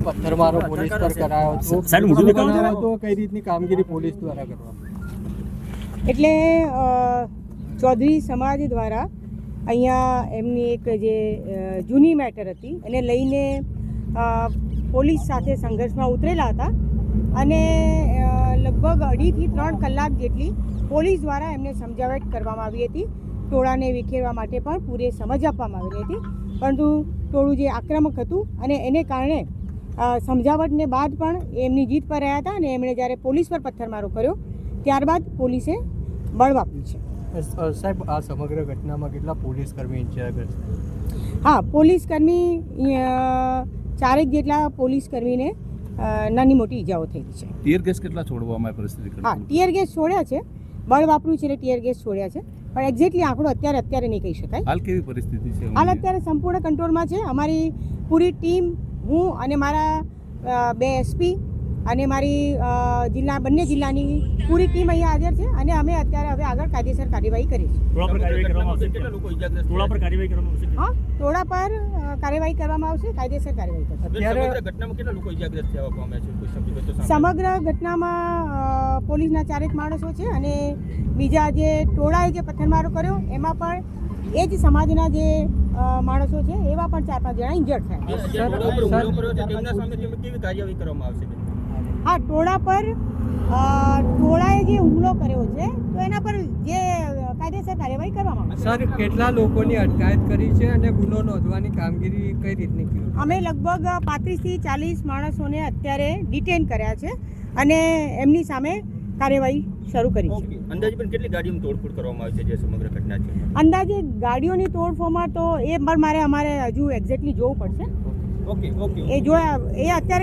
પથ્થરમારો police પર કરાયો તો કઈ રીતની કામગીરી પોલીસ દ્વારા કરવામાં? એટલે ચૌધરી સમાજ દ્વારા અહીંયા એમની એક જે જૂની મેટર હતી એને લઈને પોલીસ સાથે સંઘર્ષમાં ઉતરેલા હતા અને લગભગ 2.5 થી 3 કલાક જેટલી પોલીસ દ્વારા એમને સમજાવટ કરવામાં આવી હતી. ટોળાને વિખેરવા માટે પણ પૂરે સમજ આપવામાં આવેલી હતી, પરંતુ ટોળું જે આક્રમક હતું અને એને કારણે સમજાવટને બાદ પણ એમની જીત પર રહ્યા હતા અને એમણે જ્યારે પોલીસ પર પથ્થરમારો કર્યો ત્યારબાદ પોલીસે બળ વાપર્યું છે. સાહેબ, આ સમગ્ર ઘટનામાં કેટલા પોલીસ કર્મી ઇન્ચાર્જ? હા, પોલીસ કર્મી 4 જેટલા પોલીસ કર્મીને નાની મોટી ઈજાઓ થઈ છે. ટીયર ગેસ કેટલા છોડવામાં પરિસ્થિતિ? હા, ટીયર ગેસ છોડ્યા છે, બળ વાપર્યું છે એટલે ટીયર ગેસ છોડ્યા છે, પણ એક્ઝેક્ટલી આંકડો અત્યારે નહીં કહી શકાય. હાલ કેવી પરિસ્થિતિ છે? હાલ અત્યારે સંપૂર્ણ કંટ્રોલમાં છે. અમારી પૂરી ટીમ, હું અને મારા 2 એસપી અને મારી બંને જિલ્લાની પૂરી ટીમ અહીંયા હાજર છે અને અમે અત્યારે હવે આગળ કાયદેસર કાર્યવાહી કરીશું. ટોળા પર કાર્યવાહી કરવામાં આવશે. હા, ટોળા પર કાર્યવાહી કરવામાં આવશે, કાયદેસર કાર્યવાહી કરશે. સમગ્ર ઘટનામાં પોલીસના 4 માણસો છે અને બીજા જે ટોળાએ જે પથ્થરમારો કર્યો એમાં પણ એ જ સમાજના જે માણસો છે એવા પણ 4-5 જણા ઇન્જર્ડ થયા. હા, ટોળા પર ટોળાએ જે હુમલો કર્યો છે તો એના પર જે કાયદેસર કાર્યવાહી કરવામાં આવશે. સર, કેટલા લોકોની અટકાયત કરી છે અને ગુનો નોંધવાની કામગીરી કઈ રીતની કરી? અમે લગભગ 35 થી 40 માણસોને અત્યારે ડિટેન કર્યા છે અને એમની સામે કાર્યવાહી શરૂ કરી છે. અંદાજે પણ કેટલી ગાડીઓની તોડફોડ કરવામાં આવી છે જે સમગ્ર ઘટના છે? અંદાજે ગાડીઓની તોડફોડમાં તો અમારે હજુ એક્ઝેક્ટલી જોવું પડશે. ઓકે એ અત્યારે